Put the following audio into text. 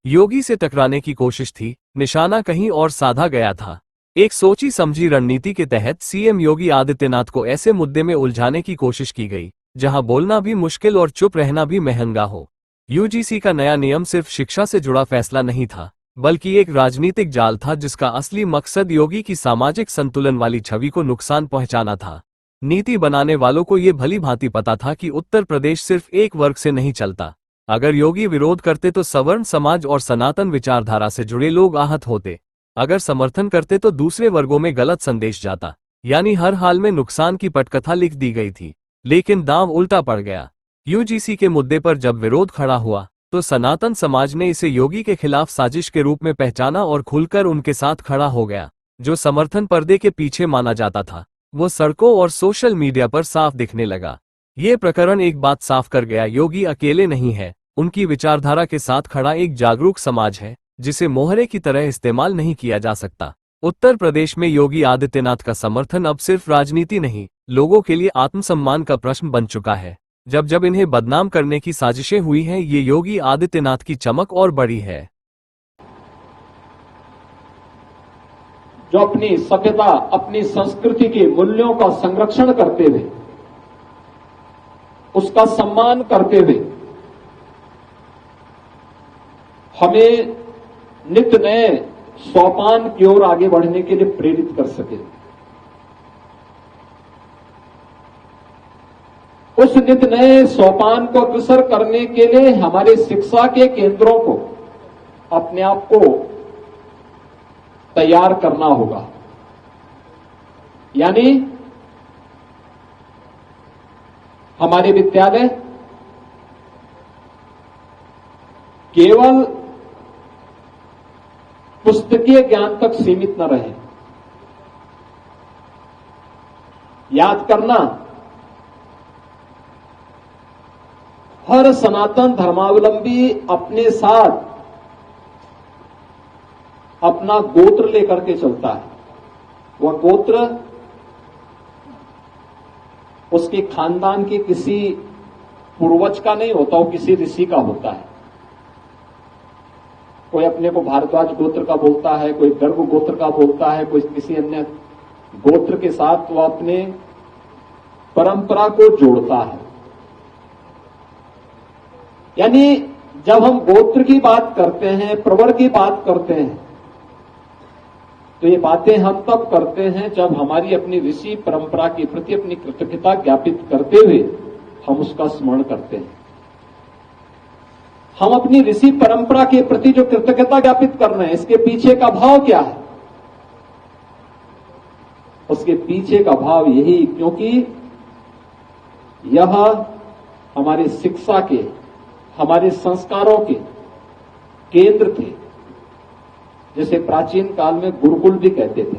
योगी से टकराने की कोशिश थी, निशाना कहीं और साधा गया था। एक सोची समझी रणनीति के तहत सीएम योगी आदित्यनाथ को ऐसे मुद्दे में उलझाने की कोशिश की गई जहां बोलना भी मुश्किल और चुप रहना भी महंगा हो। यूजीसी का नया नियम सिर्फ शिक्षा से जुड़ा फैसला नहीं था, बल्कि एक राजनीतिक जाल था जिसका असली मकसद योगी की सामाजिक संतुलन वाली छवि को नुकसान पहुंचाना था। नीति बनाने वालों को ये भली भांति पता था कि उत्तर प्रदेश सिर्फ एक वर्ग से नहीं चलता। अगर योगी विरोध करते तो सवर्ण समाज और सनातन विचारधारा से जुड़े लोग आहत होते, अगर समर्थन करते तो दूसरे वर्गों में गलत संदेश जाता। यानी हर हाल में नुकसान की पटकथा लिख दी गई थी। लेकिन दांव उल्टा पड़ गया। यूजीसी के मुद्दे पर जब विरोध खड़ा हुआ तो सनातन समाज ने इसे योगी के खिलाफ साजिश के रूप में पहचाना और खुलकर उनके साथ खड़ा हो गया। जो समर्थन पर्दे के पीछे माना जाता था वो सड़कों और सोशल मीडिया पर साफ दिखने लगा। ये प्रकरण एक बात साफ कर गया, योगी अकेले नहीं है। उनकी विचारधारा के साथ खड़ा एक जागरूक समाज है जिसे मोहरे की तरह इस्तेमाल नहीं किया जा सकता। उत्तर प्रदेश में योगी आदित्यनाथ का समर्थन अब सिर्फ राजनीति नहीं, लोगों के लिए आत्मसम्मान का प्रश्न बन चुका है। जब जब इन्हें बदनाम करने की साजिशें हुई हैं, ये योगी आदित्यनाथ की चमक और बढ़ी है। जो अपनी सभ्यता, अपनी संस्कृति के मूल्यों का संरक्षण करते हुए, उसका सम्मान करते हुए हमें नित्य नए सोपान की ओर आगे बढ़ने के लिए प्रेरित कर सके, उस नित्य नए सोपान को अग्रसर करने के लिए हमारे शिक्षा के केंद्रों को अपने आप को तैयार करना होगा। यानी हमारे विद्यालय केवल पुस्तकीय ज्ञान तक सीमित न रहे। याद करना, हर सनातन धर्मावलंबी अपने साथ अपना गोत्र लेकर के चलता है। वह गोत्र उसके खानदान के किसी पूर्वज का नहीं होता, वो किसी ऋषि का होता है। कोई अपने को भारद्वाज गोत्र का बोलता है, कोई गर्ग गोत्र का बोलता है, कोई किसी अन्य गोत्र के साथ वह अपने परंपरा को जोड़ता है। यानी जब हम गोत्र की बात करते हैं, प्रवर की बात करते हैं, तो ये बातें हम तब करते हैं जब हमारी अपनी ऋषि परंपरा के प्रति अपनी कृतज्ञता ज्ञापित करते हुए हम उसका स्मरण करते हैं। हम अपनी ऋषि परंपरा के प्रति जो कृतज्ञता ज्ञापित कर रहे हैं, इसके पीछे का भाव क्या है? उसके पीछे का भाव यही, क्योंकि यह हमारे शिक्षा के, हमारे संस्कारों के केंद्र थे, जिसे प्राचीन काल में गुरुकुल भी कहते थे।